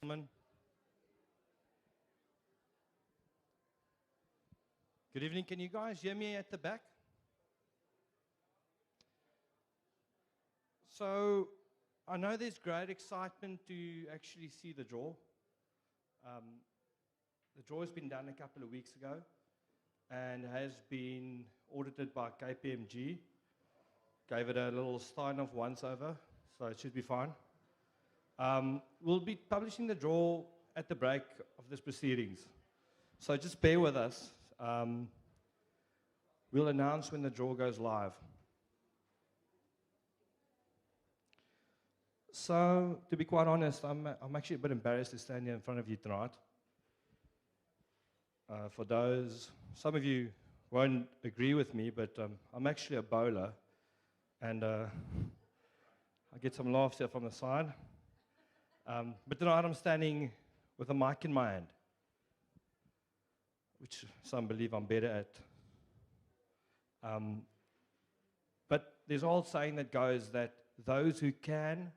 gentlemen. Good evening. Can you guys hear me at the back? So, I know there's great excitement to actually see the draw. The draw has been done a couple of weeks ago and has been audited by KPMG. Gave it a little Steinhoff once over, so it should be fine. We'll be publishing the draw at the break of this proceedings. So just bear with us. We'll announce when the draw goes live. So, to be quite honest, I'm actually a bit embarrassed to stand here in front of you tonight. For those, some of you won't agree with me, but I'm actually a bowler, and I get some laughs here from the side. But tonight I'm standing with a mic in my hand, which some believe I'm better at. But there's an old saying that goes that those who can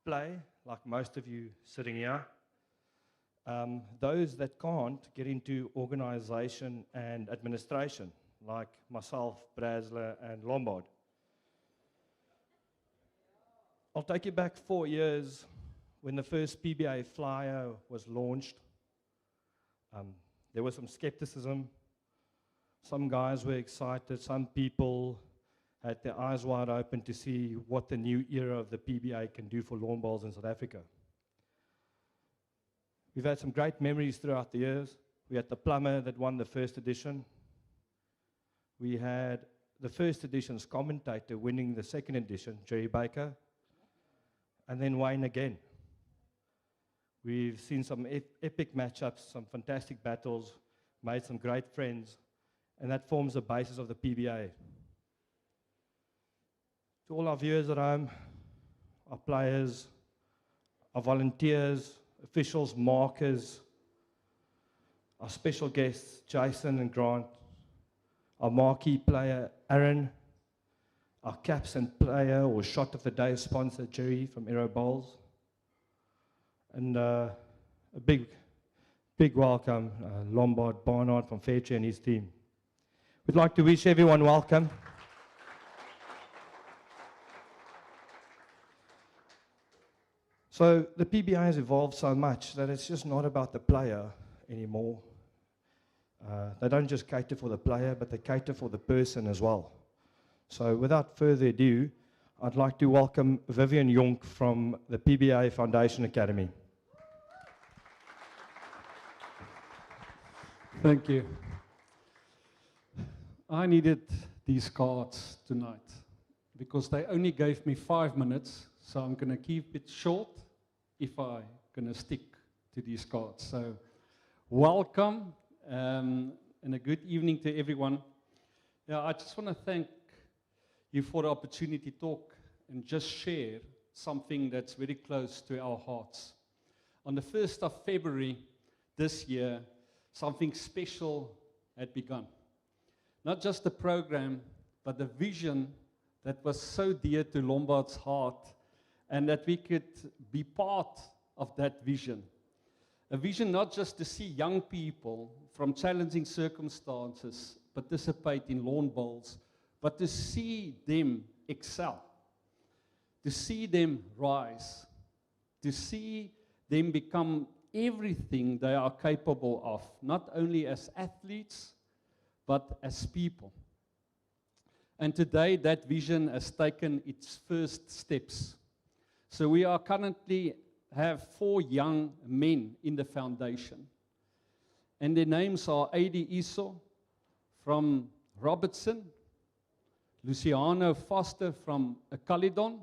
play, like most of you sitting here, those that can't get into organization and administration, like myself, Brazler, and Lombard. I'll take you back 4 years when the first PBA flyer was launched. There was some skepticism. Some guys were excited. Some people had their eyes wide open to see what the new era of the PBA can do for lawn bowls in South Africa. We've had some great memories throughout the years. We had the plumber that won the first edition. We had the first edition's commentator winning the second edition, Jerry Baker, and then Wayne again. We've seen some epic matchups, some fantastic battles, made some great friends, and that forms the basis of the PBA. To all our viewers at home, our players, our volunteers, officials, markers, our special guests, Jason and Grant, our marquee player, Aaron, our caps and player or shot of the day sponsor, Jerry from Aero Bowls, and a big welcome, Lombard Barnard from Fairtree and his team. We'd like to wish everyone welcome. So the PBA has evolved so much that it's just not about the player anymore. They don't just cater for the player, but they cater for the person as well. So without further ado, I'd like to welcome Vivian Jonk from the PBA Foundation Academy. Thank you. I needed these cards tonight because they only gave me 5 minutes, so I'm going to keep it short if I'm going to stick to these cards. So welcome and a good evening to everyone. Yeah, I just want to thank you for the opportunity to talk and just share something that's very close to our hearts. On the 1st of February this year, something special had begun. Not just the program, but the vision that was so dear to Lombard's heart, and that we could be part of that vision. A vision not just to see young people from challenging circumstances participate in lawn bowls, but to see them excel, to see them rise, to see them become everything they are capable of, not only as athletes, but as people. And today that vision has taken its first steps. So we are currently have 4 young men in the foundation. And their names are Adi Iso from Robertson, Luciano Foster from Caledon,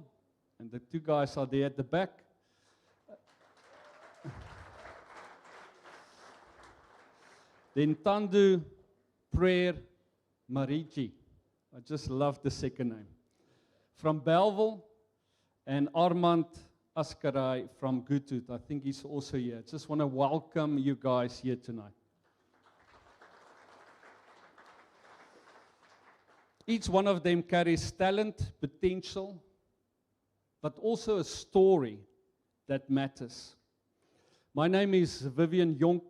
and the 2 guys are there at the back. Then Tandu Prayer Mariji. I just love the second name. From Belleville, and Armand Askarai from Goodwood. I think he's also here. Just want to welcome you guys here tonight. Each one of them carries talent, potential, but also a story that matters. My name is Vivian Jonk,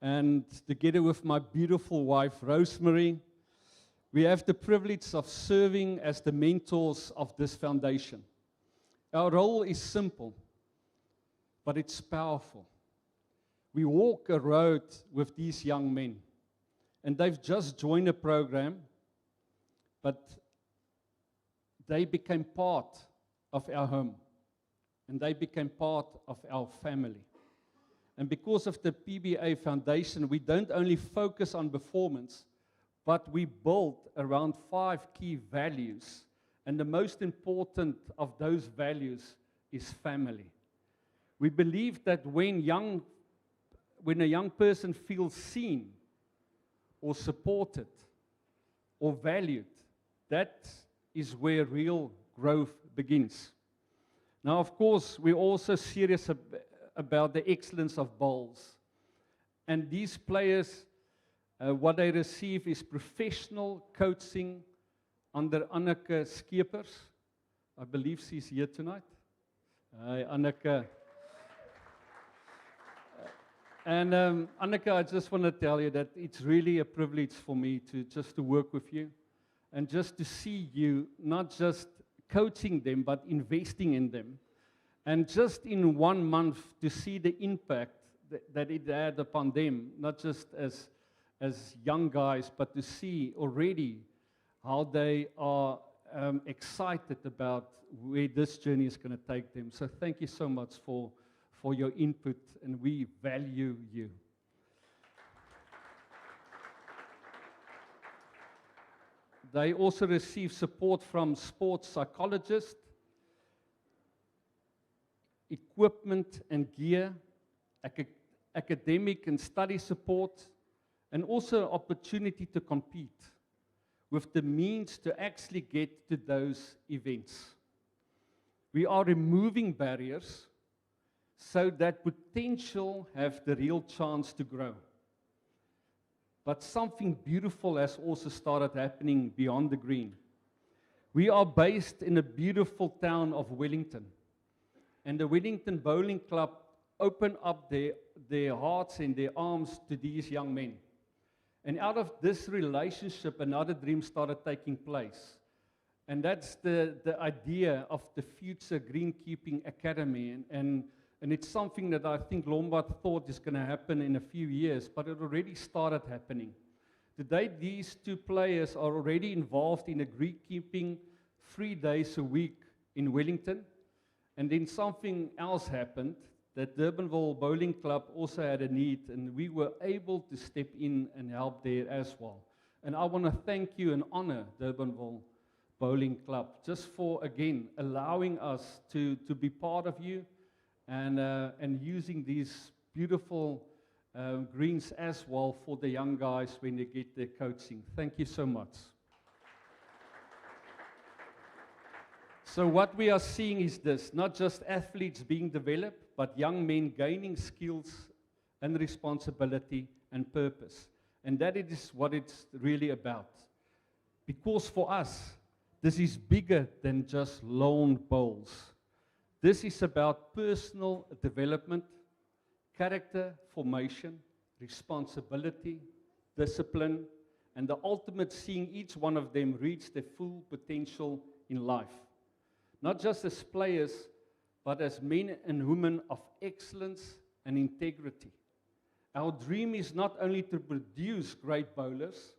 and together with my beautiful wife, Rosemary, we have the privilege of serving as the mentors of this foundation. Our role is simple, but it's powerful. We walk a road with these young men, and they've just joined a program, but they became part of our home, and they became part of our family. And because of the PBA Foundation, we don't only focus on performance, but we build around 5 key values. And the most important of those values is family. We believe that when a young person feels seen or supported or valued, that is where real growth begins. Now, of course, we're also serious about the excellence of bowls. And these players, what they receive is professional coaching under Anneke Skeepers. I believe she's here tonight. Hi, Anneke. And Anneke, I just want to tell you that it's really a privilege for me to work with you and just to see you, not just coaching them, but investing in them. And just in 1 month to see the impact that it had upon them, not just as young guys, but to see already how they are excited about where this journey is going to take them. So thank you so much for your input, and we value you. They also receive support from sports psychologists, equipment and gear, academic and study support, and also opportunity to compete with the means to actually get to those events. We are removing barriers so that potential have the real chance to grow. But something beautiful has also started happening beyond the green. We are based in a beautiful town of Wellington. And the Wellington Bowling Club opened up their hearts and their arms to these young men. And out of this relationship, another dream started taking place. And that's the idea of the future Greenkeeping Academy. And it's something that I think Lombard thought is going to happen in a few years, but it already started happening. Today, these 2 players are already involved in a greenkeeping 3 days a week in Wellington. And then something else happened, that Durbanville Bowling Club also had a need, and we were able to step in and help there as well. And I want to thank you and honor Durbanville Bowling Club just for, again, allowing us to be part of you and using these beautiful greens as well for the young guys when they get their coaching. Thank you so much. So what we are seeing is this, not just athletes being developed, but young men gaining skills and responsibility and purpose. And that is what it's really about. Because for us, this is bigger than just lone bowls. This is about personal development, character formation, responsibility, discipline, and the ultimate seeing each one of them reach their full potential in life. Not just as players, but as men and women of excellence and integrity. Our dream is not only to produce great bowlers,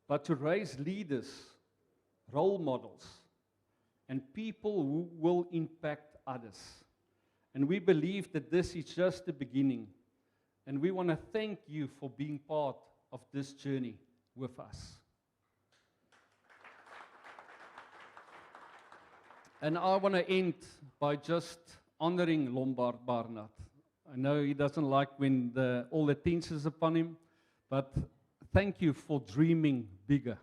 but to raise leaders, role models, and people who will impact others. And we believe that this is just the beginning. And we want to thank you for being part of this journey with us. And I want to end by just honoring Lombard Barnard. I know he doesn't like when all the attention is upon him, but thank you for dreaming bigger.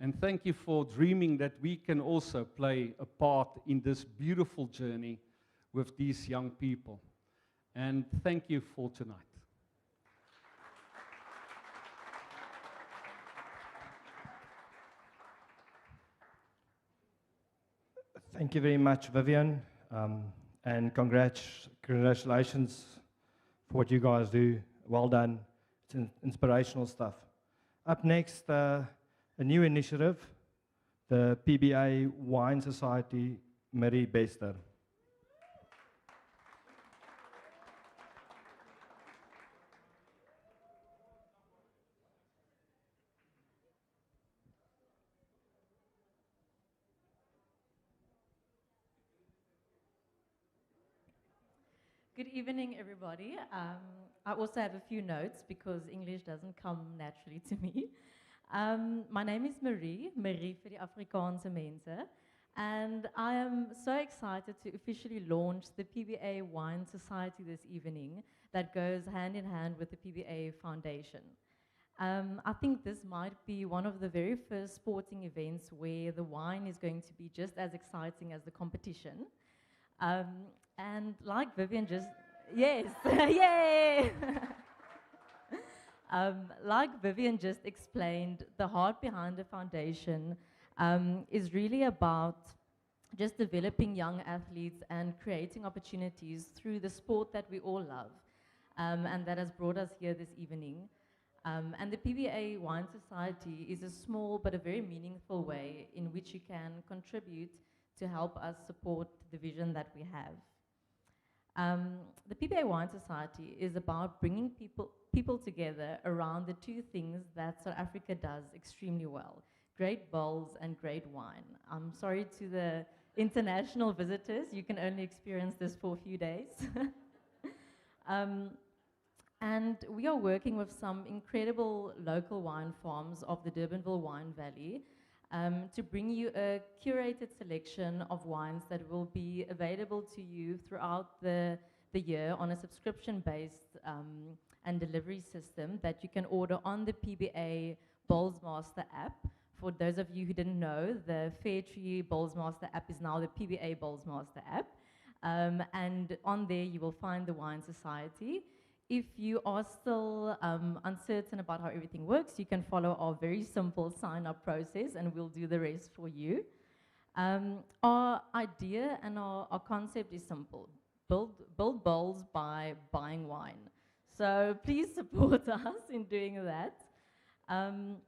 And thank you for dreaming that we can also play a part in this beautiful journey with these young people. And thank you for tonight. Thank you very much, Vivian, and congratulations for what you guys do. Well done. It's inspirational stuff. Up next, a new initiative, the PBA Wine Society, Marie Bester. Good evening, everybody. I also have a few notes because English doesn't come naturally to me. My name is Marie vir die Afrikaanse mense, and I am so excited to officially launch the PBA Wine Society this evening that goes hand in hand with the PBA Foundation. I think this might be one of the very first sporting events where the wine is going to be just as exciting as the competition. And like Vivian just, yes, yay! Like Vivian just explained, the heart behind the foundation is really about just developing young athletes and creating opportunities through the sport that we all love, and that has brought us here this evening. And the PBA Wine Society is a small but a very meaningful way in which you can contribute to help us support the vision that we have. The PBA Wine Society is about bringing people together around the two things that South Africa does extremely well: great bowls and great wine. I'm sorry to the international visitors, you can only experience this for a few days. And we are working with some incredible local wine farms of the Durbanville Wine Valley to bring you a curated selection of wines that will be available to you throughout the year on a subscription-based and delivery system that you can order on the PBA Bowlsmaster app. For those of you who didn't know, the Fairtree Bowlsmaster app is now the PBA Bowlsmaster app. And on there you will find the Wine Society. If you are still uncertain about how everything works, you can follow our very simple sign-up process and we'll do the rest for you. Our idea and our concept is simple: build bowls by buying wine. So please support us in doing that. And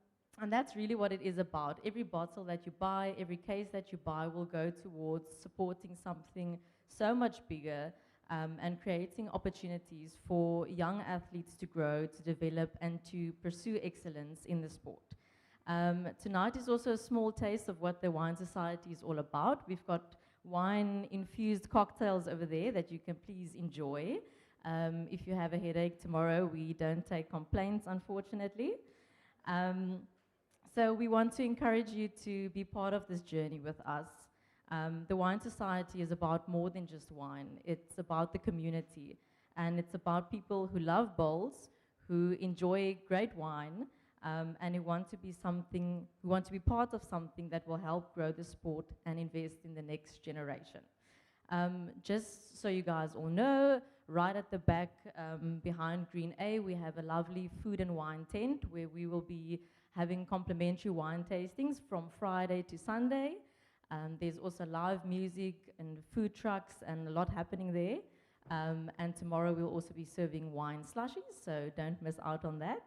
that's really what it is about. Every bottle that you buy, every case that you buy will go towards supporting something so much bigger, and creating opportunities for young athletes to grow, to develop, and to pursue excellence in the sport. Tonight is also a small taste of what the Wine Society is all about. We've got wine-infused cocktails over there that you can please enjoy. If you have a headache tomorrow, we don't take complaints, unfortunately. So we want to encourage you to be part of this journey with us. The Wine Society is about more than just wine. It's about the community, and it's about people who love bowls, who enjoy great wine, and who want to be part of something that will help grow the sport and invest in the next generation. Just so you guys all know, right at the back behind Green A, we have a lovely food and wine tent where we will be having complimentary wine tastings from Friday to Sunday. There's also live music and food trucks and a lot happening there. And tomorrow we'll also be serving wine slushies, so don't miss out on that.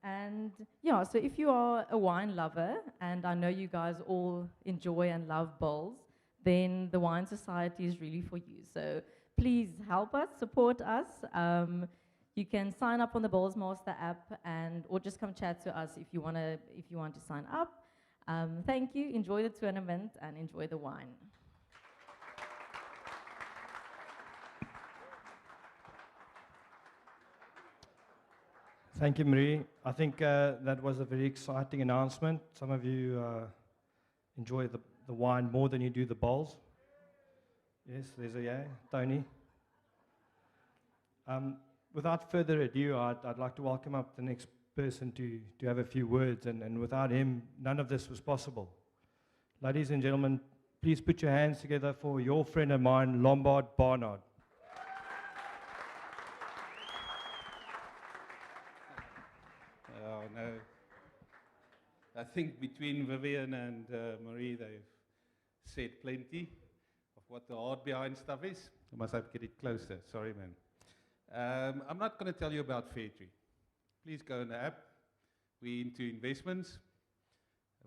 And yeah, so if you are a wine lover, and I know you guys all enjoy and love bowls, then the Wine Society is really for you. So please help us, support us. You can sign up on the Bowlsmaster app, or just come chat to us if you want to sign up. Thank you, enjoy the tournament, and enjoy the wine. Thank you, Marie. I think that was a very exciting announcement. Some of you enjoy the wine more than you do the bowls. Yes, there's a yeah, Tony. Without further ado, I'd like to welcome up the next person to have a few words, and without him, none of this was possible. Ladies and gentlemen, please put your hands together for your friend of mine, Lombard Barnard. Oh, no. I think between Vivian and Marie, they've said plenty of what the heart behind stuff is. I must have to get it closer. Sorry, man. I'm not going to tell you about Fairtree. Please go on the app. We're into investments.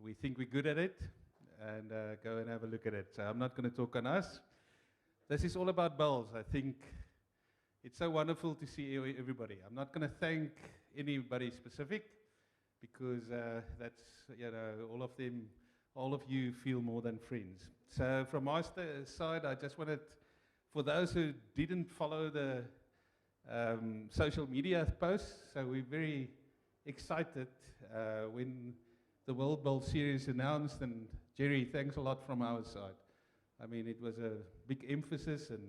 We think we're good at it. And go and have a look at it. So I'm not going to talk on us. This is all about bowls. I think it's so wonderful to see everybody. I'm not going to thank anybody specific because that's, all of you feel more than friends. So from my side, I just wanted, for those who didn't follow the social media posts, so we're very excited when the World Bowl Series announced, and Jerry, thanks a lot from our side. I mean, it was a big emphasis and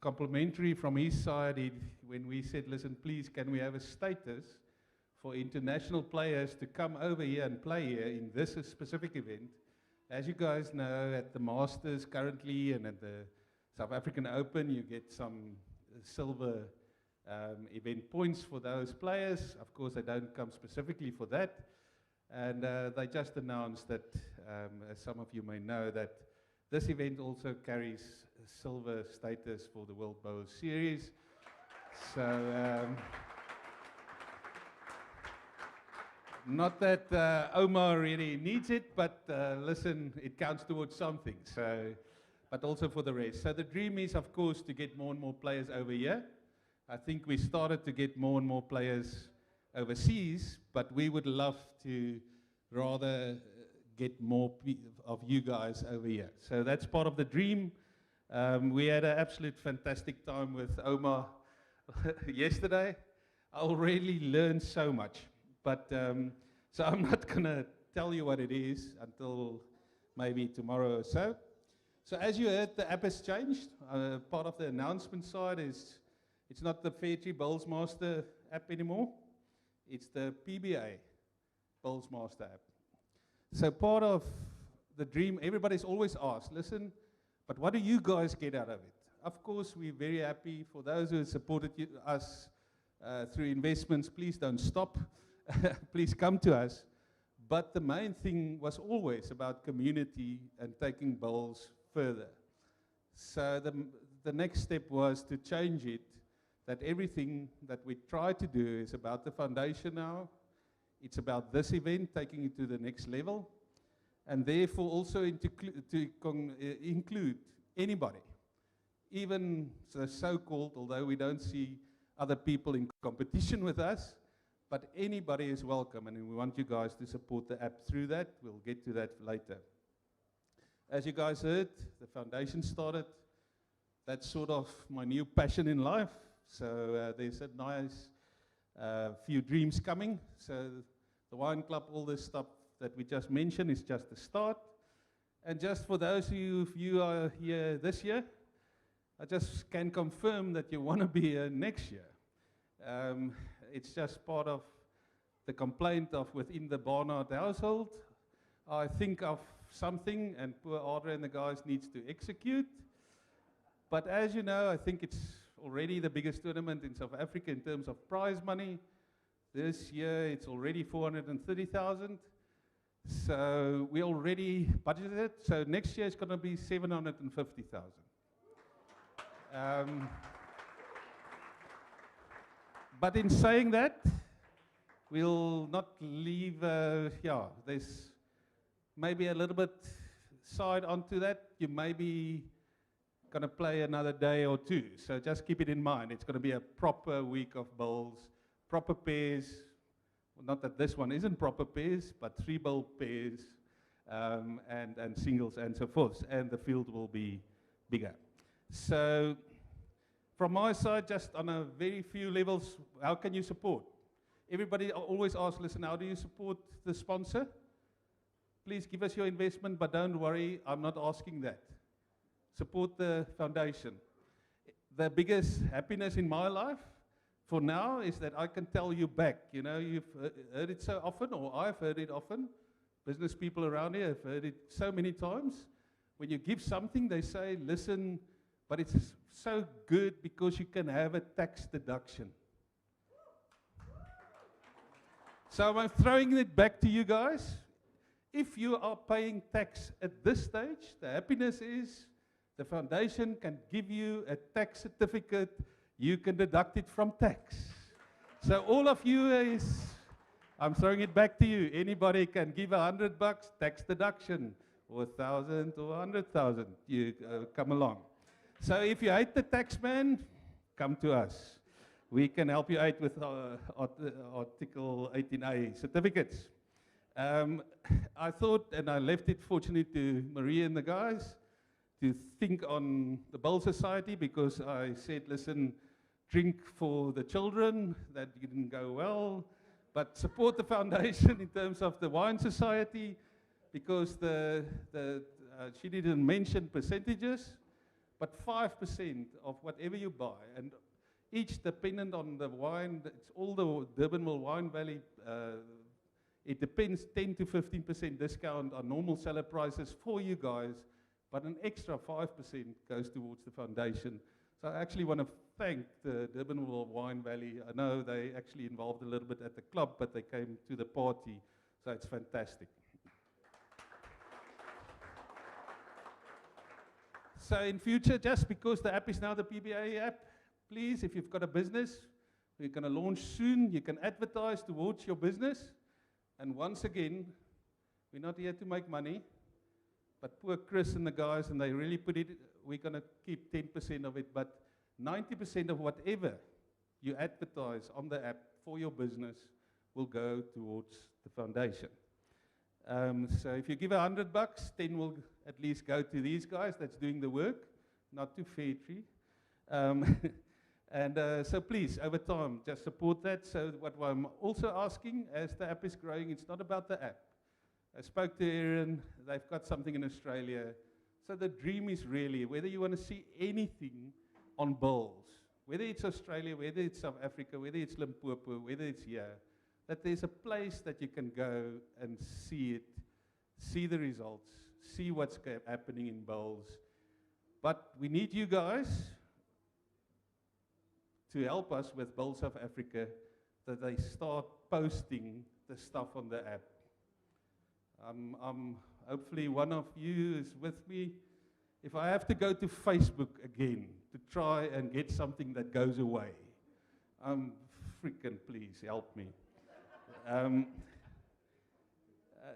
complimentary from his side when we said, listen, please, can we have a status for international players to come over here and play here in this specific event. As you guys know, at the Masters currently and at the South African Open, you get some silver event points for those players. Of course, they don't come specifically for that. And they just announced that, as some of you may know, that this event also carries silver status for the World Bowl Series. So, not that Omar really needs it, but listen, it counts towards something. So, but also for the rest. So the dream is, of course, to get more and more players over here. I think we started to get more and more players overseas, but we would love to rather get more of you guys over here. So that's part of the dream. We had an absolute fantastic time with Omar yesterday. I already learned so much, but so I'm not going to tell you what it is until maybe tomorrow or so. So as you heard, the app has changed. Part of the announcement side is it's not the Fairtree Bowls Master app anymore. It's the PBA Bowls Master app. So part of the dream, everybody's always asked, listen, but what do you guys get out of it? Of course, we're very happy for those who have supported us through investments. Please don't stop. Please come to us. But the main thing was always about community and taking bowls further. So the next step was to change it, that everything that we try to do is about the foundation now. It's about this event, taking it to the next level, and therefore also include anybody, even the so-called, although we don't see other people in competition with us, but anybody is welcome, and we want you guys to support the app through that. We'll get to that later. As you guys heard, the foundation started. That's sort of my new passion in life. So there's a nice few dreams coming. So the wine club, all this stuff that we just mentioned is just the start. And just for those of you are here this year, I just can confirm that you want to be here next year. It's just part of the complaint of within the Barnard household. I think of something, and poor Audrey and the guys needs to execute. But as you know, I think it's already the biggest tournament in South Africa in terms of prize money. This year, it's already 430,000. So we already budgeted it. So next year, it's going to be 750,000. But in saying that, we'll not leave, there's maybe a little bit side onto that. You may be going to play another day or two. So just keep it in mind. It's going to be a proper week of bowls, proper pairs. Well, not that this one isn't proper pairs, but 3 bowl pairs and singles and so forth. And the field will be bigger. So from my side, just on a very few levels, how can you support? Everybody always asks, listen, how do you support the sponsor? Please give us your investment, but don't worry, I'm not asking that. Support the foundation. The biggest happiness in my life for now is that I can tell you back. You know, you've heard it so often, or I've heard it often. Business people around here have heard it so many times. When you give something, they say, listen, but it's so good because you can have a tax deduction. So I'm throwing it back to you guys. If you are paying tax at this stage, the happiness is the foundation can give you a tax certificate. you can deduct it from tax. So all of you I'm throwing it back to you. Anybody can give $100 tax deduction, or 1,000 or 100,000. You come along. So if you hate the tax man, come to us. We can help you out with Article 18A certificates. I thought, and I left it fortunately to Maria and the guys, to think on the Bowl Society, because I said, listen, drink for the children, that didn't go well, but support the foundation in terms of the Wine Society, because she didn't mention percentages, but 5% of whatever you buy, and each dependent on the wine, it's all the Durbanville Wine Valley, it depends 10 to 15% discount on normal seller prices for you guys, but an extra 5% goes towards the foundation. So I actually want to thank the Durbanville Wine Valley. I know they actually involved a little bit at the club, but they came to the party, so it's fantastic. So in future, just because the app is now the PBA app, please, if you've got a business, we're going to launch soon, you can advertise towards your business. And once again, we're not here to make money, but poor Chris and the guys, and they really put it, we're going to keep 10% of it, but 90% of whatever you advertise on the app for your business will go towards the foundation. So if you give $100, 10 will at least go to these guys that's doing the work, not to Fairtree. So please, over time, just support that. So what I'm also asking, as the app is growing, it's not about the app. I spoke to Aaron, they've got something in Australia. So the dream is really, whether you want to see anything on bowls, whether it's Australia, whether it's South Africa, whether it's Limpopo, whether it's here, that there's a place that you can go and see it, see the results, see what's happening in bowls. But we need you guys to help us with Bowl South Africa, that they start posting the stuff on the app. Hopefully one of you is with me. If I have to go to Facebook again to try and get something that goes away, freaking please help me.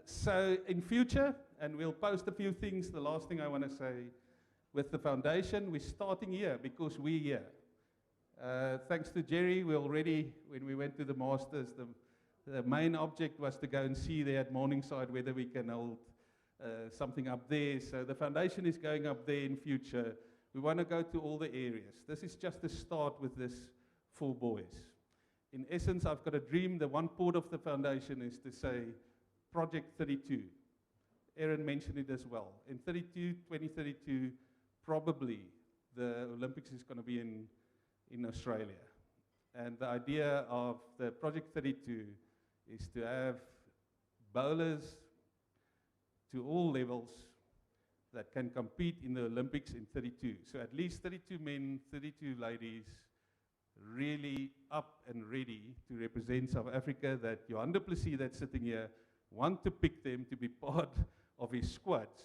So in future, and we'll post a few things, the last thing I want to say, with the foundation, we're starting here because we're here. Thanks to Jerry, we already, when we went to the Masters, the main object was to go and see there at Morningside whether we can hold something up there. So the foundation is going up there in future. We want to go to all the areas. This is just a start with this 4 boys. In essence, I've got a dream. The one part of the foundation is to say Project 32. Aaron mentioned it as well. In 2032, probably the Olympics is going to be in Australia. And the idea of the Project 32 is to have bowlers to all levels that can compete in the Olympics in 32. So at least 32 men, 32 ladies, really up and ready to represent South Africa, that Johan du Plessis that's sitting here want to pick them to be part of his squads.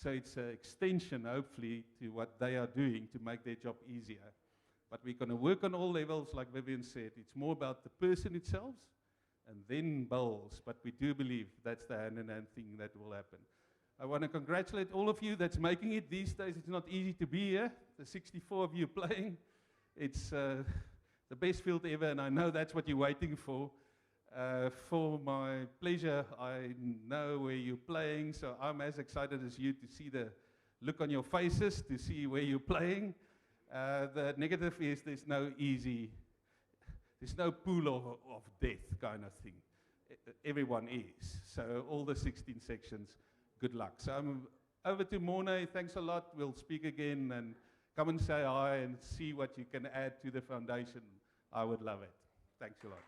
So it's an extension, hopefully, to what they are doing to make their job easier. But we're going to work on all levels, like Vivian said. It's more about the person itself and then bowls. But we do believe that's the hand-in-hand thing that will happen. I want to congratulate all of you that's making it. These days, it's not easy to be here. The 64 of you playing. It's the best field ever, and I know that's what you're waiting for. For my pleasure, I know where you're playing, so I'm as excited as you to see the look on your faces, to see where you're playing. The negative is there's no pool of death kind of thing. Everyone is. So all the 16 sections, good luck. So I'm over to Mornay. Thanks a lot. We'll speak again, and come and say hi and see what you can add to the foundation. I would love it. Thanks a lot.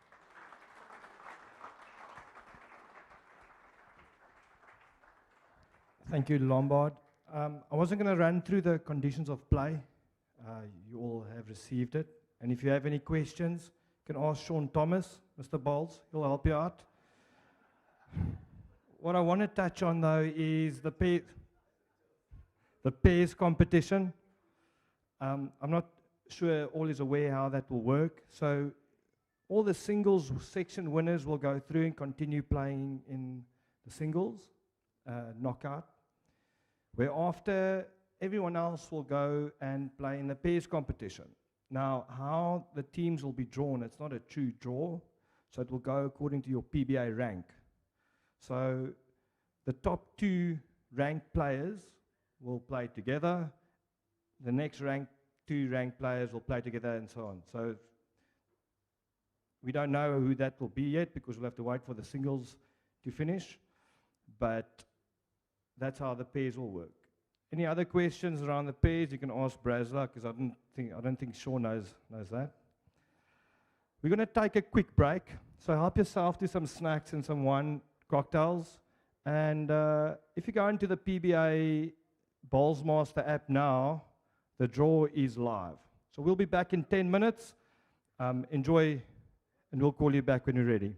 Thank you, Lombard. I wasn't going to run through the conditions of play. You all have received it. And if you have any questions, you can ask Sean Thomas, Mr. Bowles. He'll help you out. What I want to touch on, though, is the pairs competition. I'm not sure all is aware how that will work. So all the singles section winners will go through and continue playing in the singles knockout, whereafter everyone else will go and play in the pairs competition. Now, how the teams will be drawn, it's not a true draw, so it will go according to your PBA rank. So the top 2 ranked players will play together, the next 2 ranked players will play together, and so on. So we don't know who that will be yet, because we'll have to wait for the singles to finish, but that's how the pairs will work. Any other questions around the pairs? You can ask Brazla, because I don't think Sean knows that. We're going to take a quick break, so help yourself to some snacks and some wine cocktails. And if you go into the PBA Bowlsmaster app now, the draw is live. So we'll be back in 10 minutes. Enjoy, and we'll call you back when you're ready.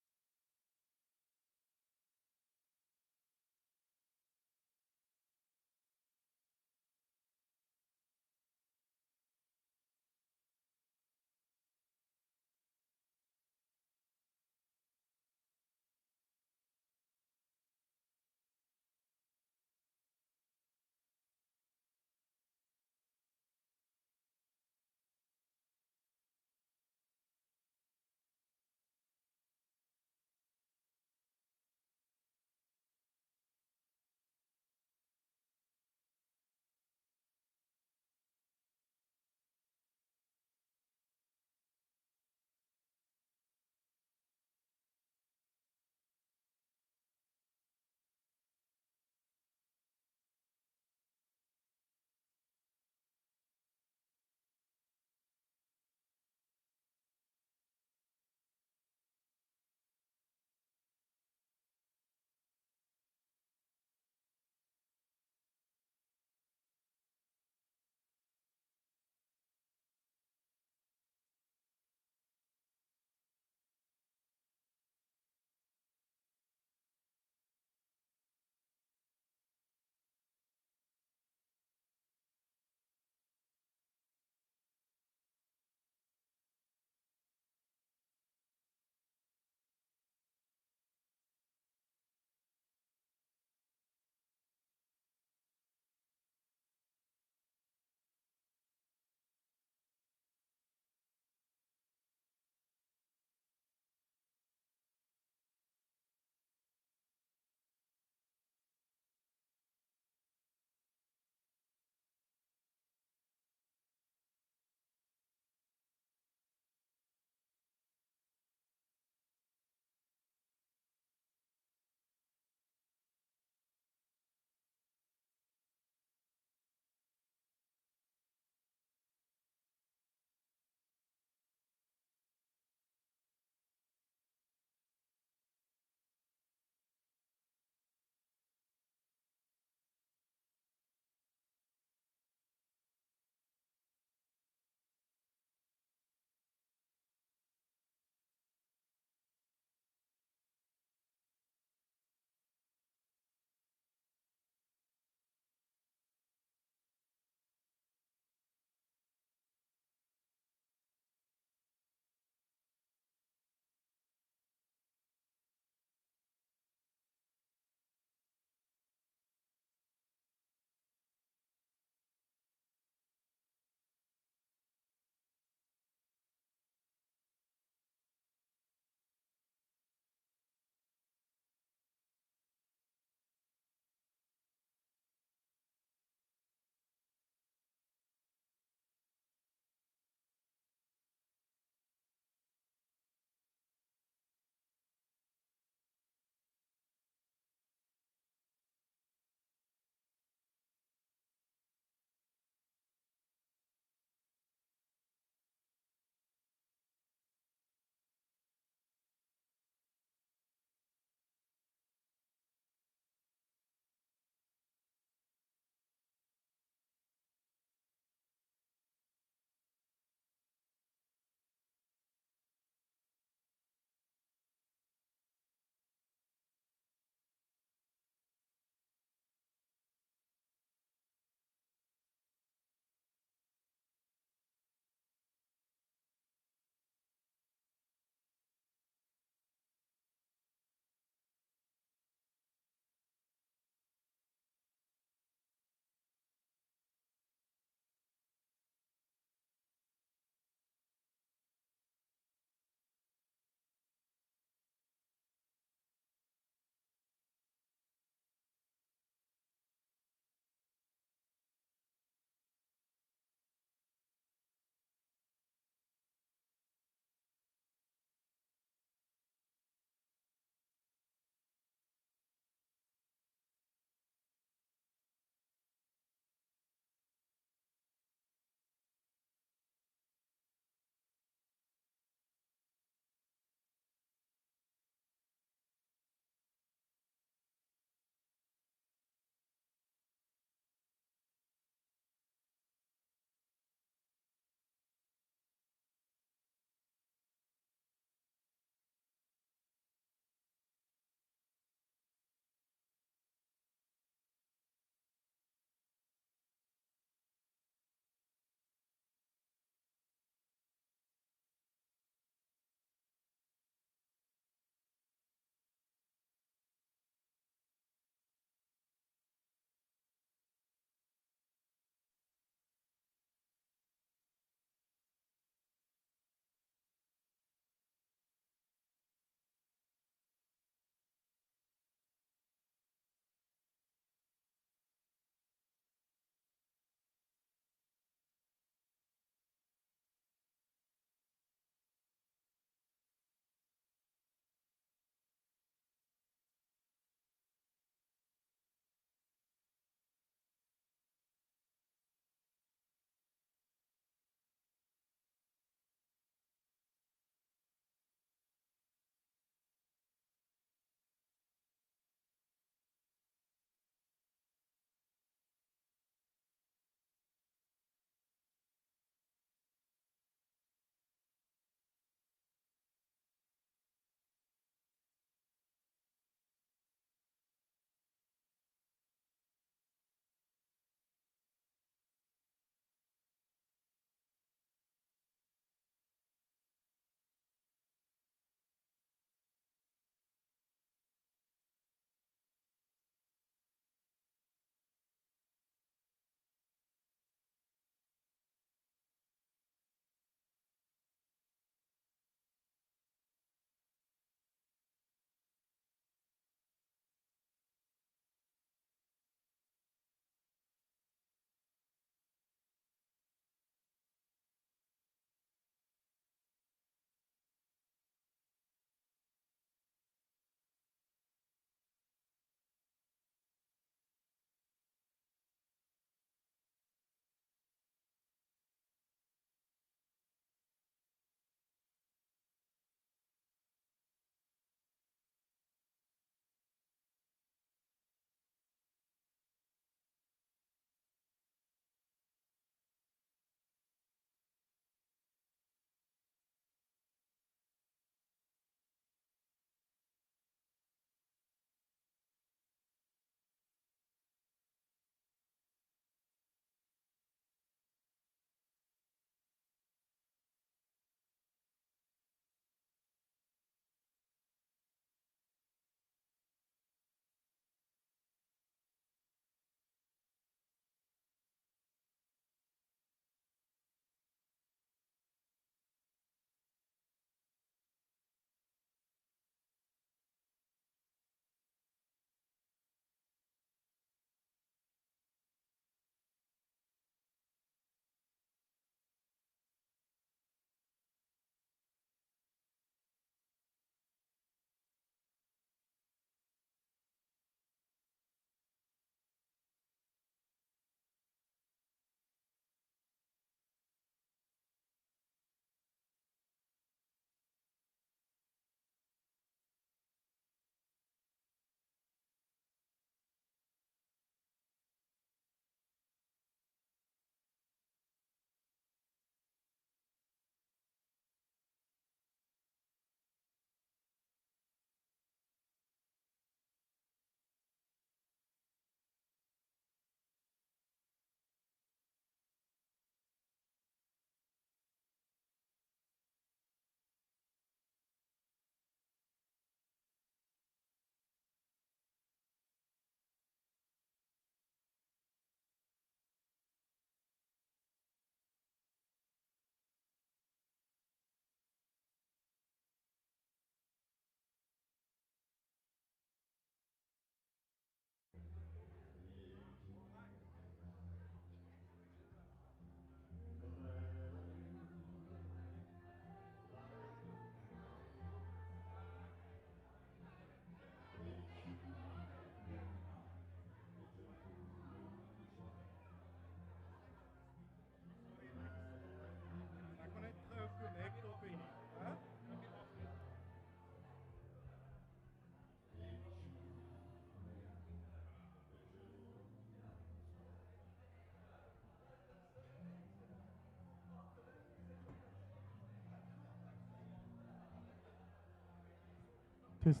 Test.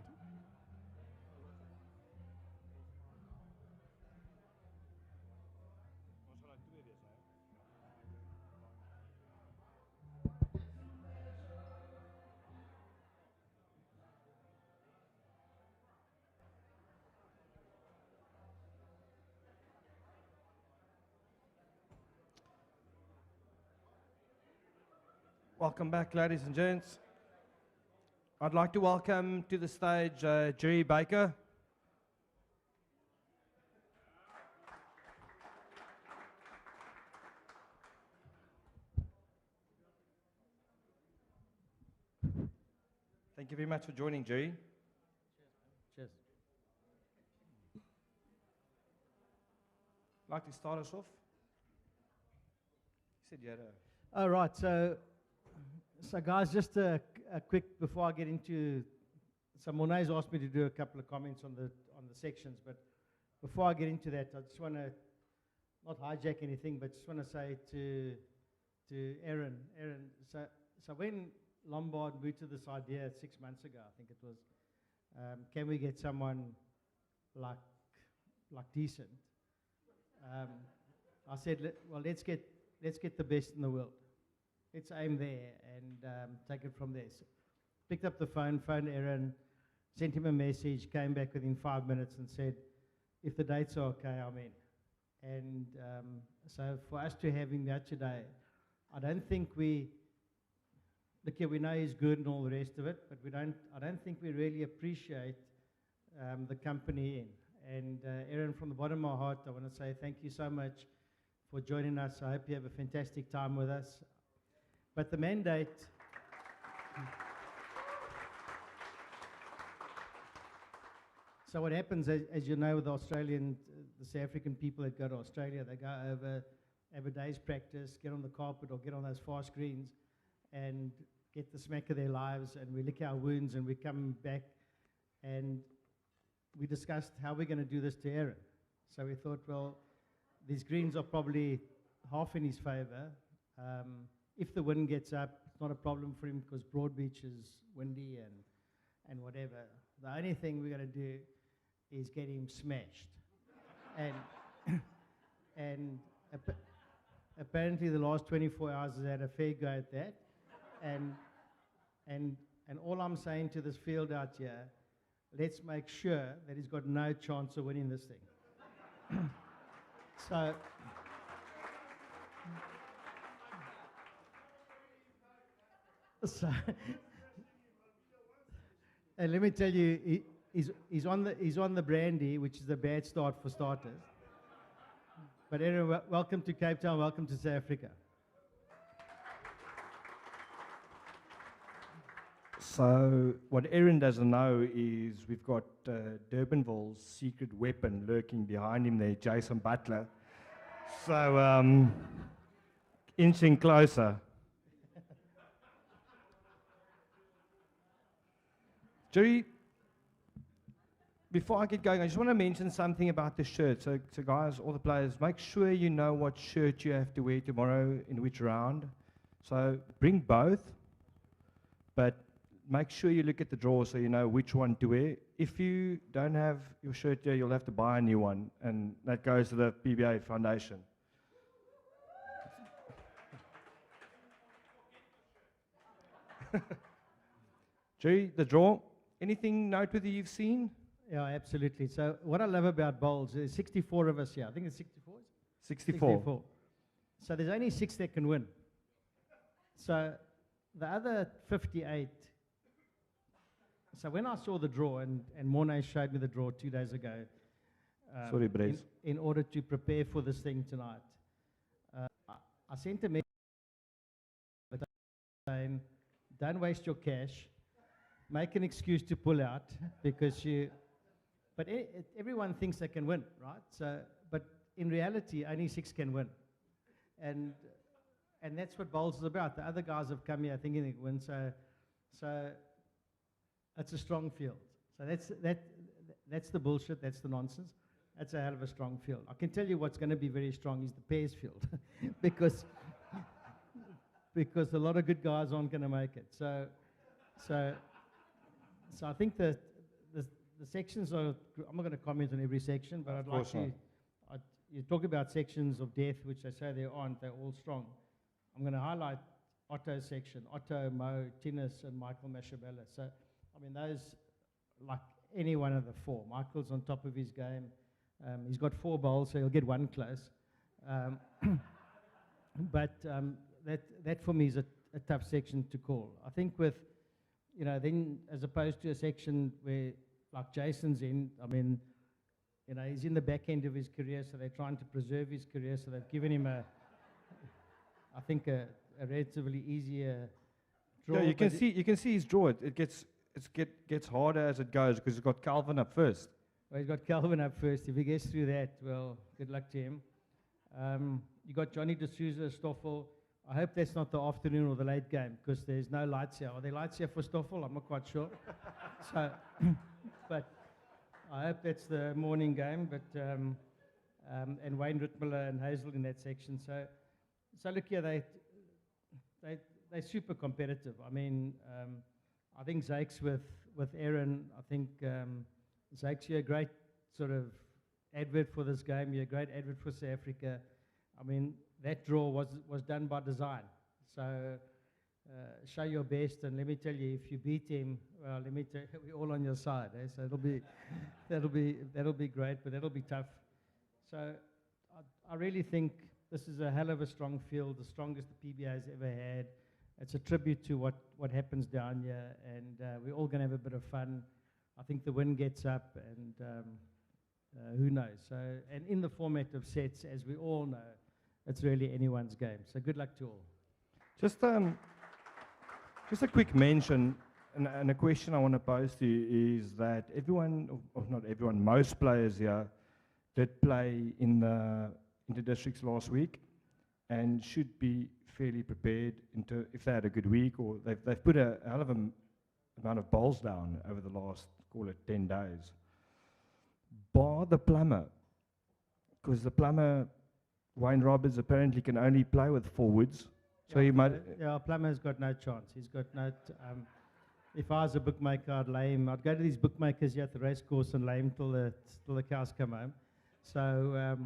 Welcome back, ladies and gents. I'd like to welcome to the stage Jerry Baker. Thank you very much for joining, Jerry. Cheers. Like to start us off? You said you had a... All right, so guys, just a quick, before I get into, so Monet's asked me to do a couple of comments on the sections, but before I get into that, I just want to, not hijack anything, but just want to say to Aaron, so when Lombard moved to this idea 6 months ago, I think it was, can we get someone like decent? I said, well, let's get the best in the world. Let's aim there and take it from there. So picked up the phone, phoned Aaron, sent him a message, came back within 5 minutes and said, if the dates are okay, I'm in. And so for us to have him here today, I don't think we know he's good and all the rest of it, but I don't think we really appreciate the company in. And Aaron, from the bottom of my heart, I want to say thank you so much for joining us. I hope you have a fantastic time with us. But the mandate, so what happens, as you know, with the South African people that go to Australia, they go over, have a day's practice, get on the carpet or get on those fast greens and get the smack of their lives, and we lick our wounds and we come back and we discussed how we're going to do this to Aaron. So we thought, well, these greens are probably half in his favor. If the wind gets up, it's not a problem for him because Broadbeach is windy and whatever. The only thing we're going to do is get him smashed. and apparently the last 24 hours has had a fair go at that. And all I'm saying to this field out here, let's make sure that he's got no chance of winning this thing. So and let me tell you, he's on the brandy, which is a bad start for starters. But Aaron, welcome to Cape Town, welcome to South Africa. So what Aaron doesn't know is we've got Durbanville's secret weapon lurking behind him there, Jason Butler. So inching closer. Jerry, before I get going, I just want to mention something about the shirt. So guys, all the players, make sure you know what shirt you have to wear tomorrow in which round. So bring both, but make sure you look at the drawer so you know which one to wear. If you don't have your shirt here, you'll have to buy a new one, and that goes to the PBA Foundation. Jerry, the draw, anything noteworthy you've seen? Yeah, absolutely. So what I love about bowls, there's 64 of us here. I think it's 64. 64. So there's only 6 that can win. So the other 58. So when I saw the draw, and Mornay showed me the draw 2 days ago, Sorry, Brace. in order to prepare for this thing tonight, I sent a message saying, don't waste your cash, make an excuse to pull out, because but everyone thinks they can win, right? So, but in reality, only 6 can win. And that's what bowls is about. The other guys have come here thinking they can win, so it's a strong field. So that's the bullshit, that's the nonsense. That's a hell of a strong field. I can tell you what's going to be very strong is the pairs field, because a lot of good guys aren't going to make it. So I think that the sections are, I'm not going to comment on every section, but Of I'd like course to, not. you talk about sections of death, which they say there aren't, they're all strong. I'm going to highlight Otto's section, Otto, Mo, Tinus, and Michael Mashabella. So, I mean, those, like any one of the four. Michael's on top of his game. He's got 4 bowls, so he'll get one close. But that for me is a tough section to call. I think with, then as opposed to a section where, like Jason's in, I mean, he's in the back end of his career, so they're trying to preserve his career, so they've given him I think a relatively easier draw. Yeah, you can see his draw. It gets harder as it goes because he's got Calvin up first. Well, he's got Calvin up first. If he gets through that, well, good luck to him. You got Johnny D'Souza, Stoffel. I hope that's not the afternoon or the late game because there's no lights here. Are there lights here for Stoffel? I'm not quite sure. So, but I hope that's the morning game. But and Wayne Rittmiller and Hazel in that section. So look here, they're super competitive. I mean, I think Zakes with Aaron. I think Zakes, you're a great sort of advert for this game. You're a great advert for South Africa. I mean, that draw was done by design. So show your best, and let me tell you, if you beat him, well, let me tell you, we're all on your side. So that'll be great, but that'll be tough. So I really think this is a hell of a strong field, the strongest the PBA's ever had. It's a tribute to what happens down here, and we're all going to have a bit of fun. I think the wind gets up, and who knows? So, and in the format of sets, as we all know, it's really anyone's game. So good luck to all. Just a quick mention, and a question I want to pose to you is that everyone, or not everyone, most players here did play in the inter-districts last week and should be fairly prepared if they had a good week, or they've put a hell of an amount of bowls down over the last, call it 10 days. Bar the plumber, because the plumber, Wayne Roberts, apparently can only play with forwards. So he might. Yeah, Plummer's got no chance. He's got no. If I was a bookmaker, I'd lay him. I'd go to these bookmakers here at the race course and lay him till the cows come home. So,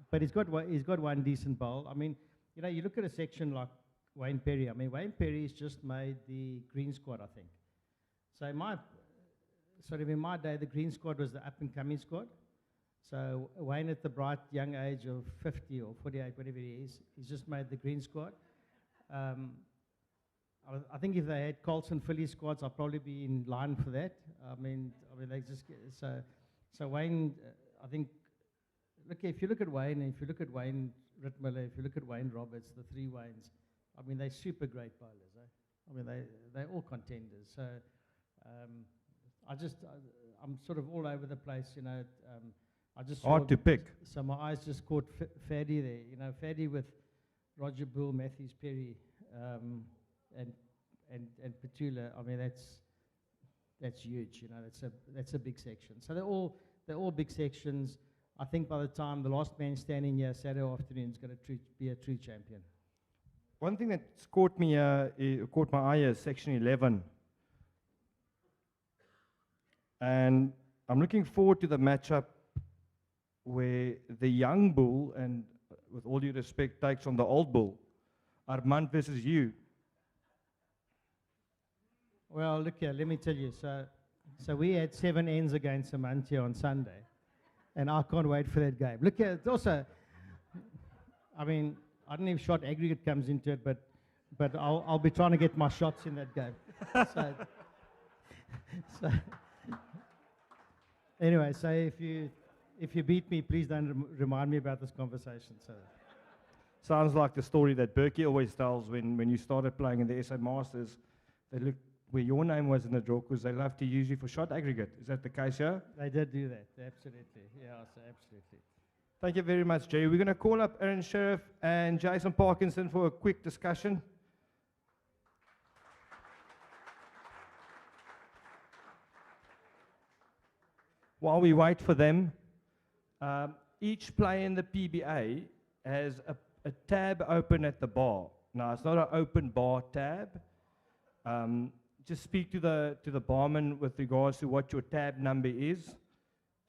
but he's got one decent bowl. I mean, you look at a section like Wayne Perry. I mean, Wayne Perry's just made the green squad, I think. So in my day, the green squad was the up-and-coming squad. So Wayne, at the bright young age of 50 or 48, whatever he is, he's just made the green squad. I think if they had Colts and Philly squads, I'd probably be in line for that. I mean, they just so Wayne. I think. Look, if you look at Wayne, and if you look at Wayne Rittmiller, if you look at Wayne Roberts, the 3 Waynes, I mean, they're super great bowlers. I mean, they're all contenders. So I'm sort of all over the place. I just Hard to pick. So my eyes just caught Faddy there. Faddy with Roger Bull, Matthews Perry, and Petula. I mean, that's huge. That's a big section. So they're all big sections. I think by the time the last man standing here Saturday afternoon is going to be a true champion. One thing that's caught my eye is section 11. And I'm looking forward to the matchup where the young bull, and with all due respect, takes on the old bull. Armand versus you. Well, look here, let me tell you. So we had 7 ends against Amantia on Sunday. And I can't wait for that game. Look here, it's also, I mean, I don't know if shot aggregate comes into it, but I'll be trying to get my shots in that game. so anyway, so if you beat me, please don't remind me about this conversation. So Sounds like the story that Berkey always tells when you started playing in the SA Masters. They looked where your name was in the draw because they love to use you for shot aggregate. Is that the case here? They did do that, absolutely. Yeah, so absolutely. Thank you very much, Jerry. We're going to call up Aaron Sheriff and Jason Parkinson for a quick discussion. While we wait for them, each player in the PBA has a tab open at the bar. Now, it's not an open bar tab. just speak to the barman with regards to what your tab number is,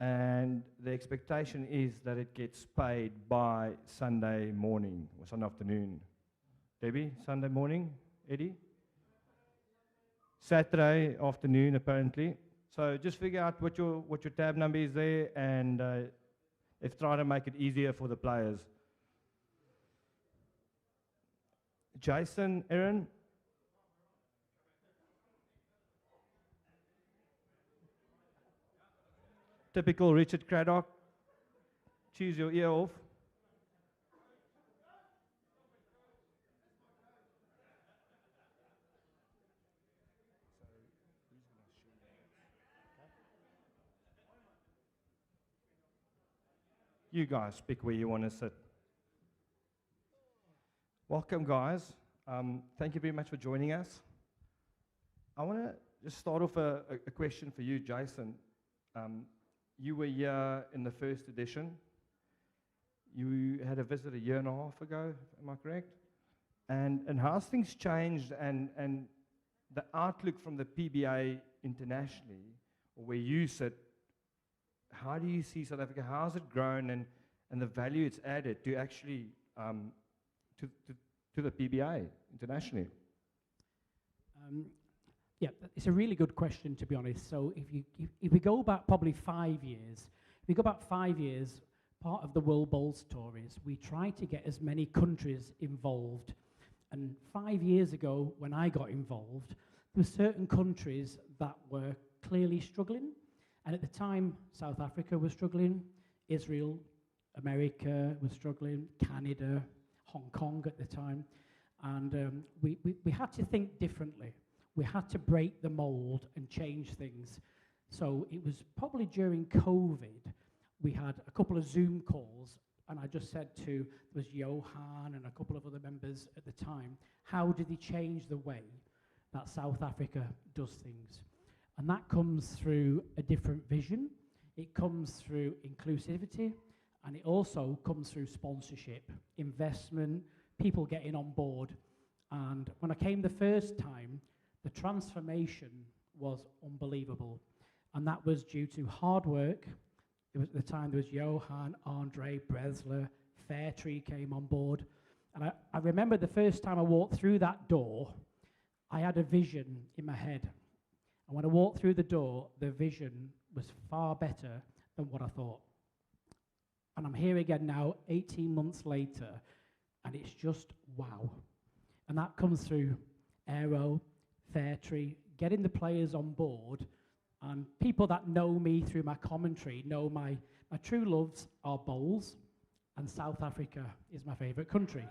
and the expectation is that it gets paid by Sunday morning or Sunday afternoon. Debbie, Sunday morning, Eddie? Saturday afternoon, apparently. So just figure out what your tab number is there, and let's try to make it easier for the players. Jason, Aaron? Typical Richard Craddock. Choose your ear off. You guys pick where you want to sit. Welcome, guys. Thank you very much for joining us. I want to just start off a question for you, Jason. You were here in the first edition. You had a visit a year and a half ago, am I correct? And how's things changed, and the outlook from the PBA internationally, or where you sit, how do you see South Africa? How has it grown, and the value it's added to actually to the PBA internationally? Yeah, it's a really good question, to be honest. So if we go back probably 5 years, part of the World Bowls Tour is we try to get as many countries involved. And 5 years ago, when I got involved, there were certain countries that were clearly struggling. And at the time, South Africa was struggling, Israel, America was struggling, Canada, Hong Kong at the time. And we had to think differently. We had to break the mold and change things. So it was probably during COVID, we had a couple of Zoom calls, and I just said to, there was Johan and a couple of other members at the time, how did they change the way that South Africa does things? And that comes through a different vision, it comes through inclusivity, and it also comes through sponsorship, investment, people getting on board. And when I came the first time, the transformation was unbelievable. And that was due to hard work. At the time there was Johan, Andre, Bresler, Fairtree came on board. And I remember the first time I walked through that door, I had a vision in my head. And when I walked through the door, the vision was far better than what I thought. And I'm here again now, 18 months later, and it's just wow. And that comes through Aero, Fairtree, getting the players on board, and people that know me through my commentary know my true loves are bowls, and South Africa is my favourite country.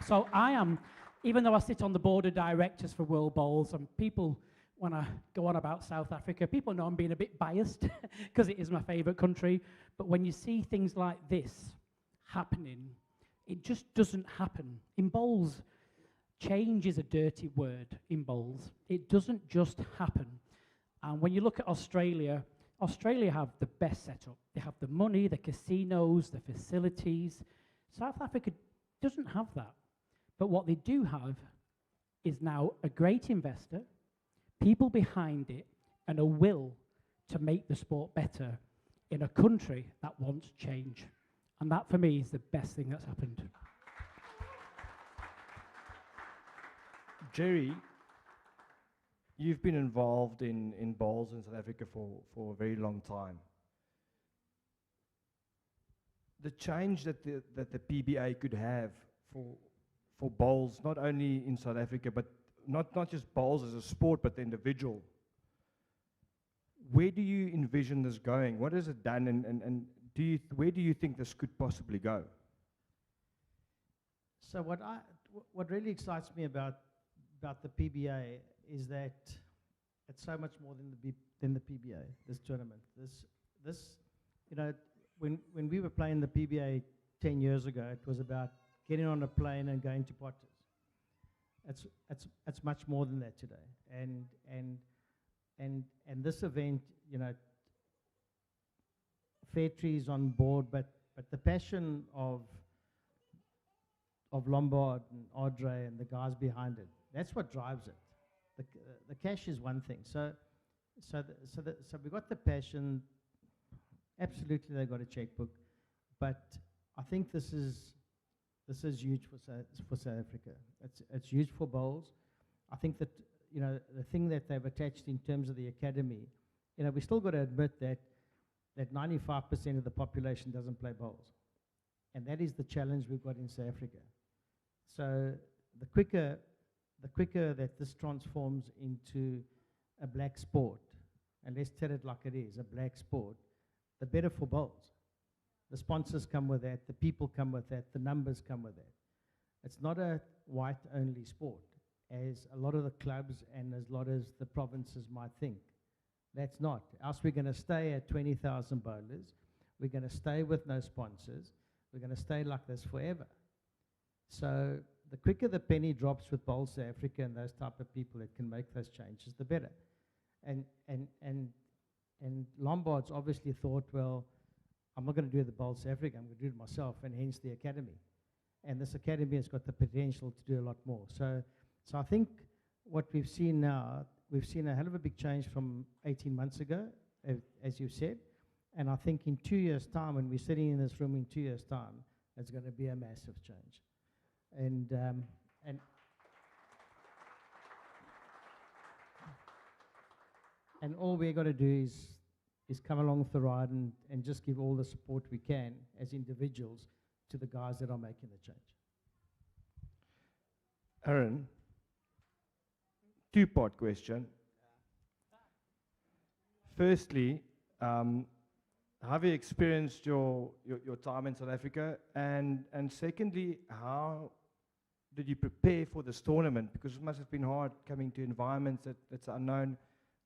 So I am, even though I sit on the board of directors for World Bowls, and people, when I go on about South Africa, people know I'm being a bit biased because it is my favourite country, but when you see things like this happening, it just doesn't happen. In bowls, change is a dirty word in bowls. It doesn't just happen. And when you look at Australia, Australia have the best setup. They have the money, the casinos, the facilities. South Africa doesn't have that. But what they do have is now a great investor, people behind it, and a will to make the sport better in a country that wants change. And that, for me, is the best thing that's happened. Jerry, you've been involved in bowls in South Africa for a very long time. The change that the PBA could have for bowls, not only in South Africa, but not just bowls as a sport, but the individual. Where do you envision this going? What has it done, and where do you think this could possibly go? So what really excites me about the PBA is that it's so much more than the PBA. This tournament, this, you know, when we were playing the PBA 10 years ago, it was about getting on a plane and going to Potters. It's much more than that today. And this event, you know, Fairtree is on board, but the passion of Lombard and Andre and the guys behind it, That's what drives it. The cash is one thing. So we got the passion. Absolutely, they got a checkbook, but I think this is huge for South Africa. It's huge for bowls. I think that the thing that they've attached in terms of the academy, we still got to admit that 95% of the population doesn't play bowls, and that is the challenge we've got in South Africa. So the quicker that this transforms into a black sport, and let's tell it like it is, a black sport, the better for bowls. The sponsors come with that, the people come with that, the numbers come with that. It's not a white-only sport, as a lot of the clubs and as a lot as the provinces might think. That's not. Else we're going to stay at 20,000 bowlers, we're going to stay with no sponsors, we're going to stay like this forever. So the quicker the penny drops with Bowl South Africa and those type of people that can make those changes, the better. And Lombard's obviously thought, well, I'm not going to do the Bowl South Africa, I'm going to do it myself, and hence the academy. And this academy has got the potential to do a lot more. So I think what we've seen now, we've seen a hell of a big change from 18 months ago, as you said. And I think in 2 years' time, when we're sitting in this room in 2 years' time, it's going to be a massive change. And all we're going to do is come along with the ride and just give all the support we can as individuals to the guys that are making the change. Aaron, two-part question. Firstly, have you experienced your time in South Africa? And secondly, how did you prepare for this tournament? Because it must have been hard coming to environments that's unknown,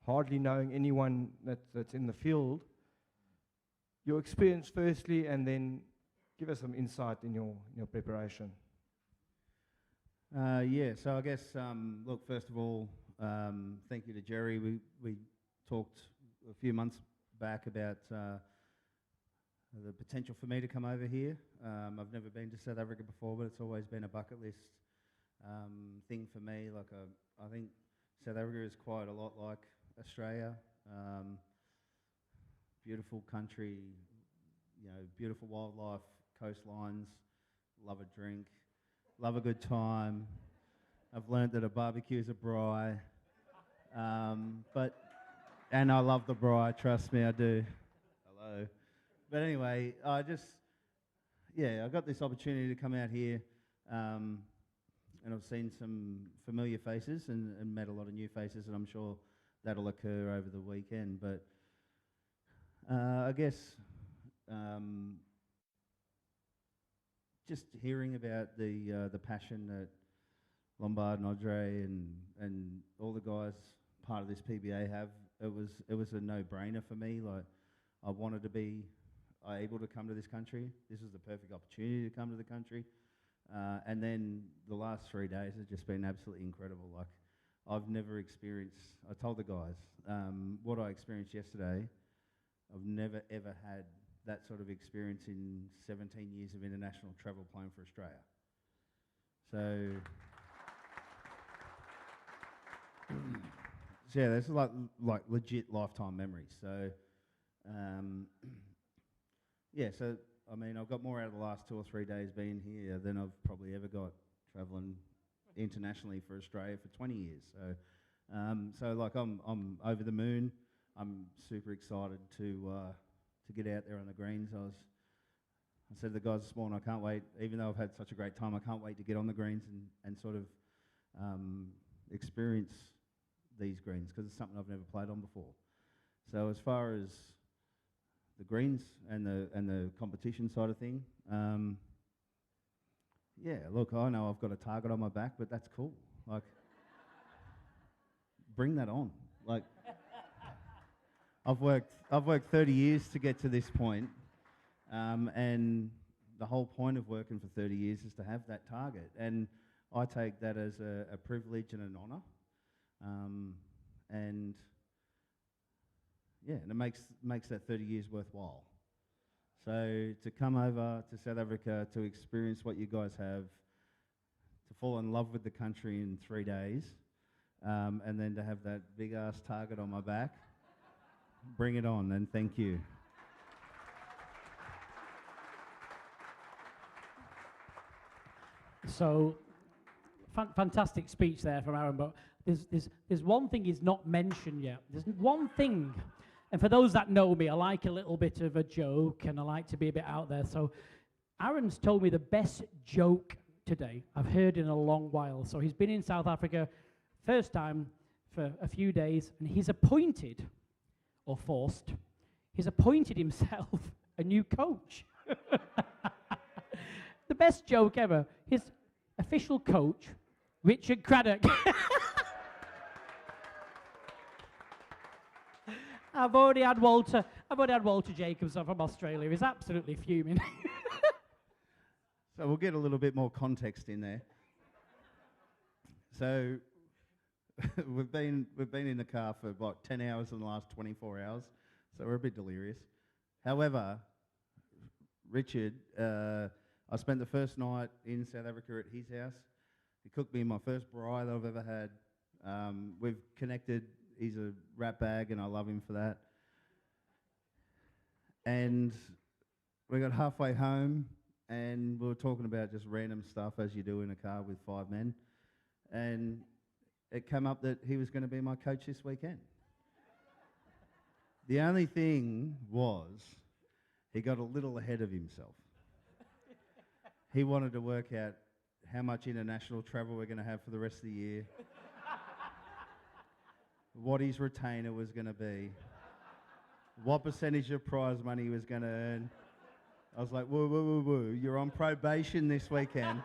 hardly knowing anyone that's in the field. Your experience firstly, and then give us some insight in your preparation. Yeah, so I guess, look, first of all, thank you to Jerry. We talked a few months back about the potential for me to come over here. I've never been to South Africa before, but it's always been a bucket list thing for me. Like, I think South Africa is quite a lot like Australia. Beautiful country, beautiful wildlife, coastlines, love a drink, love a good time. I've learned that a barbecue is a braai. And I love the braai, trust me, I do. Hello. But anyway, I got this opportunity to come out here, and I've seen some familiar faces and met a lot of new faces, and I'm sure that'll occur over the weekend. But I guess just hearing about the passion that Lombard and Audrey and all the guys part of this PBA have, it was a no-brainer for me. Like, I wanted to be able to come to this country. This was the perfect opportunity to come to the country. And then the last 3 days have just been absolutely incredible. Like, I've never experienced, I told the guys, what I experienced yesterday, I've never ever had that sort of experience in 17 years of international travel playing for Australia. So yeah, that's like legit lifetime memories. So yeah, so I mean, I've got more out of the last 2 or 3 days being here than I've probably ever got travelling internationally for Australia for 20 years. So like, I'm over the moon. I'm super excited to get out there on the greens. I said to the guys this morning, I can't wait, even though I've had such a great time, I can't wait to get on the greens and sort of experience these greens, because it's something I've never played on before. So as far as the greens and the competition side of thing, yeah, look, I know I've got a target on my back, but that's cool. Like, bring that on. Like, I've worked 30 years to get to this point, and the whole point of working for 30 years is to have that target, and I take that as a privilege and an honour, and yeah, and it makes that 30 years worthwhile. So to come over to South Africa to experience what you guys have, to fall in love with the country in 3 days, and then to have that big ass target on my back. Bring it on, and thank you. So, fantastic speech there from Aaron, but there's one thing he's not mentioned yet. There's one thing, and for those that know me, I like a little bit of a joke, and I like to be a bit out there. So, Aaron's told me the best joke today I've heard in a long while. So he's been in South Africa, first time for a few days, and he's appointed, or forced, he's appointed himself a new coach. The best joke ever. His official coach, Richard Craddock. I've already had Walter Jacobs from Australia. He's absolutely fuming. So we'll get a little bit more context in there. So we've been in the car for about 10 hours in the last 24 hours, so we're a bit delirious. However, Richard, I spent the first night in South Africa at his house. He cooked me my first braai that I've ever had. We've connected. He's a rat bag, and I love him for that. And we got halfway home, and we were talking about just random stuff, as you do in a car with 5 men. And it came up that he was going to be my coach this weekend. The only thing was, he got a little ahead of himself. He wanted to work out how much international travel we're going to have for the rest of the year, what his retainer was going to be, what percentage of prize money he was going to earn. I was like, whoa, whoa, whoa, whoa, you're on probation this weekend.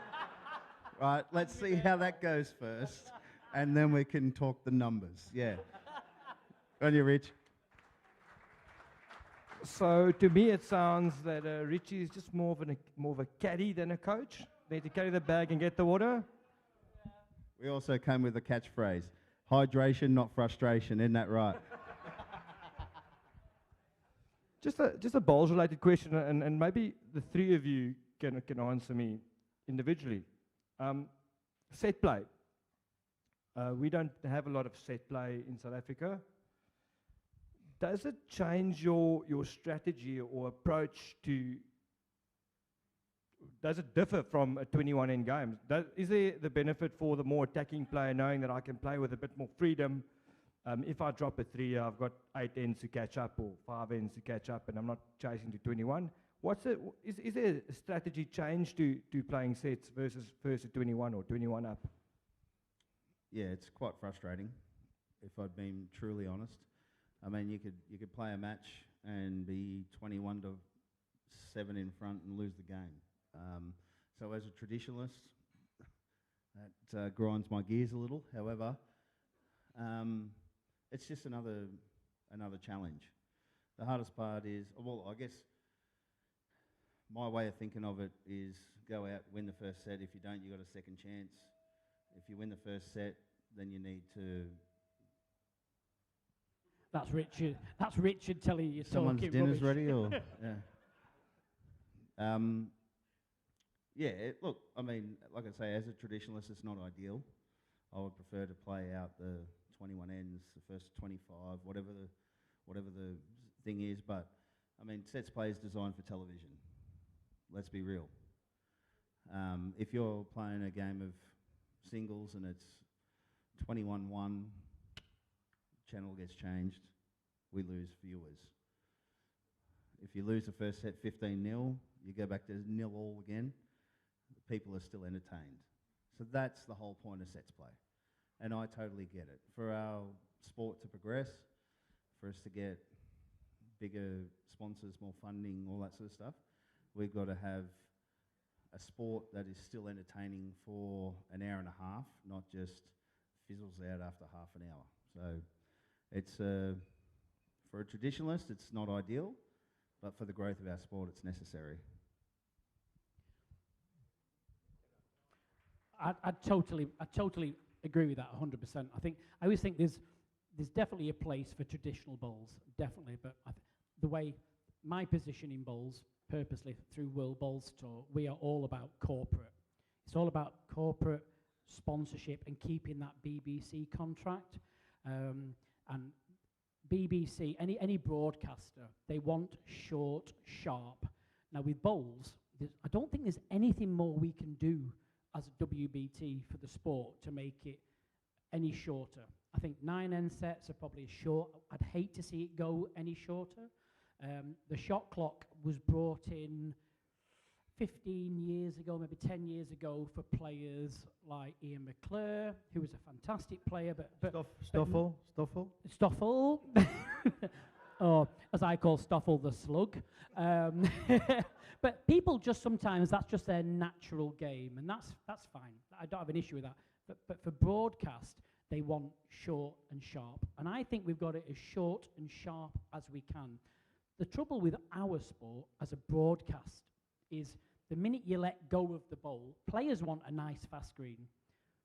Right, let's see how that goes first, and then we can talk the numbers. Yeah. On you, Rich. So to me, it sounds that Richie is just more of a caddy than a coach. Need to carry the bag and get the water. We also came with a catchphrase: hydration, not frustration. Isn't that right? Just a bowls-related question, and maybe the three of you can answer me individually. Set play. We don't have a lot of set play in South Africa. Does it change your strategy or approach to? Does it differ from a 21 end game? Is there the benefit for the more attacking player knowing that I can play with a bit more freedom? If I drop a 3, I've got 8 ends to catch up or 5 ends to catch up, and I'm not chasing to 21. Is there a strategy change to playing sets versus first to 21 or 21 up? Yeah, it's quite frustrating, if I've been truly honest. I mean, you could play a match and be 21-7 in front and lose the game. So as a traditionalist, that grinds my gears a little. However, it's just another challenge. The hardest part is, well, I guess my way of thinking of it is go out, win the first set. If you don't, you got a second chance. If you win the first set, then you need to. That's Richard. That's Richard telling you. Someone's dinner's ready, or yeah. Yeah. Look, I mean, like I say, as a traditionalist, it's not ideal. I would prefer to play out the 21 ends, the first 25, whatever the thing is. But I mean, sets play is designed for television. Let's be real. If you're playing a game of singles and it's 21-1, channel gets changed, we lose viewers. If you lose the first set 15-0, you go back to 0-all again, people are still entertained. So that's the whole point of sets play. And I totally get it. For our sport to progress, for us to get bigger sponsors, more funding, all that sort of stuff, we've got to have a sport that is still entertaining for an hour and a half, not just fizzles out after half an hour. So it's for a traditionalist, it's not ideal, but for the growth of our sport, it's necessary. I totally agree with that 100%. I always think there's definitely a place for traditional bowls, definitely. But the way my position in bowls, purposely through World Bowls Tour, we are all about corporate. It's all about corporate sponsorship and keeping that BBC contract. And BBC, any broadcaster, they want short, sharp. Now with bowls, I don't think there's anything more we can do as a WBT for the sport to make it any shorter. I think 9 end sets are probably short. I'd hate to see it go any shorter. The shot clock was brought in 15 years ago, maybe 10 years ago, for players like Ian McClure, who was a fantastic player, but Stoffel? Stoffel, or as I call Stoffel, the slug. But people just sometimes, that's just their natural game, and that's fine. I don't have an issue with that. But for broadcast, they want short and sharp. And I think we've got it as short and sharp as we can. The trouble with our sport as a broadcast is the minute you let go of the bowl, players want a nice fast green.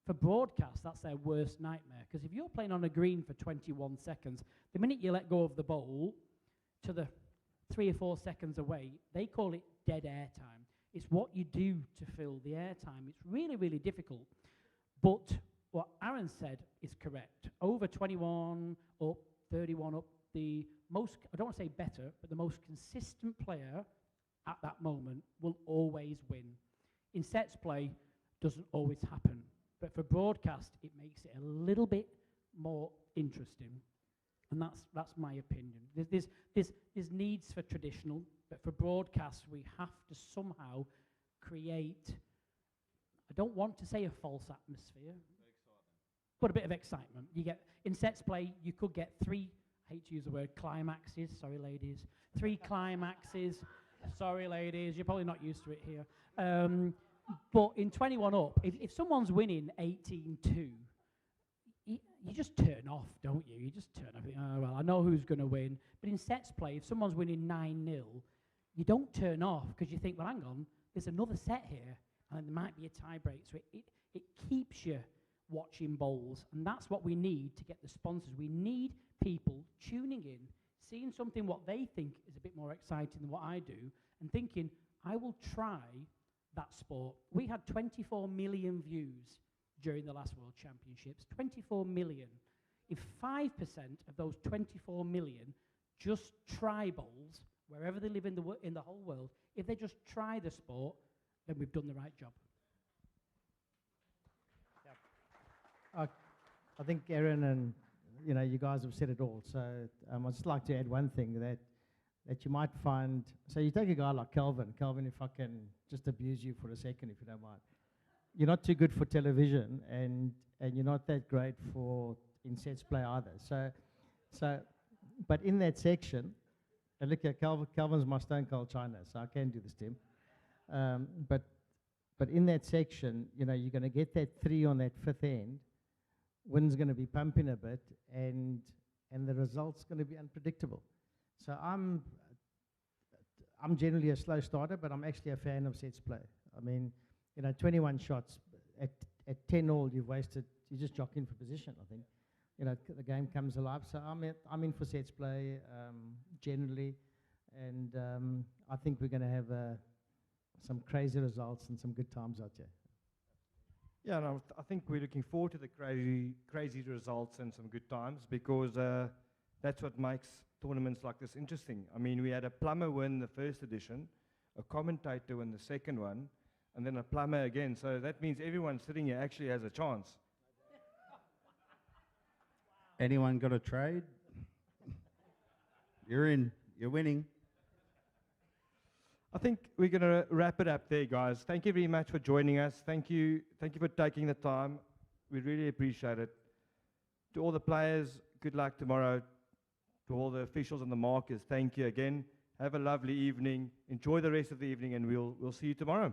For broadcast, that's their worst nightmare, because if you're playing on a green for 21 seconds, the minute you let go of the bowl to the 3 or 4 seconds away, they call it dead air time. It's what you do to fill the air time. It's really, really difficult. But what Aaron said is correct. Over 21 up, 31 up, the most, I don't want to say better, but the most consistent player at that moment will always win. In sets play, doesn't always happen. But for broadcast, it makes it a little bit more interesting. And that's my opinion. There's needs for traditional, but for broadcast, we have to somehow create, I don't want to say a false atmosphere, but a bit of excitement. You get, in sets play, you could get 3, I hate to use the word climaxes, sorry ladies, 3 climaxes, sorry ladies, you're probably not used to it here. But in 21 up, if someone's winning 18-2, you just turn off, don't you? You just turn off. Oh, well, I know who's going to win. But in sets play, if someone's winning 9-0, you don't turn off because you think, well, hang on, there's another set here, and there might be a tie break. So it keeps you watching bowls, and that's what we need to get the sponsors. We need people tuning in, seeing something what they think is a bit more exciting than what I do, and thinking, I will try that sport. We had 24 million views during the last World Championships, 24 million. If 5% of those 24 million just try bowls, wherever they live in the whole world, if they just try the sport, then we've done the right job. I think Aaron and you guys have said it all. So I'd just like to add one thing that you might find. So you take a guy like Calvin. Calvin, if I can just abuse you for a second, if you don't mind. You're not too good for television, and you're not that great for in sets play either. But in that section, and look at Calvin's my stone cold China, so I can do this to him. But in that section, you're going to get that 3 on that 5th end. Wind's going to be pumping a bit, and the result's going to be unpredictable. So I'm generally a slow starter, but I'm actually a fan of sets play. I mean, 21 shots at 10-all, you're just jockeying for position, I think. The game comes alive. So I'm in for sets play generally, and I think we're going to have some crazy results and some good times out there. Yeah, no, I think we're looking forward to the crazy results and some good times, because that's what makes tournaments like this interesting. I mean, we had a plumber win the first edition, a commentator win the second one, and then a plumber again. So that means everyone sitting here actually has a chance. Anyone got a trade? You're in. You're winning. I think we're going to wrap it up there, guys. Thank you very much for joining us. Thank you for taking the time. We really appreciate it. To all the players, good luck tomorrow. To all the officials and the markers, thank you again. Have a lovely evening. Enjoy the rest of the evening, and we'll see you tomorrow.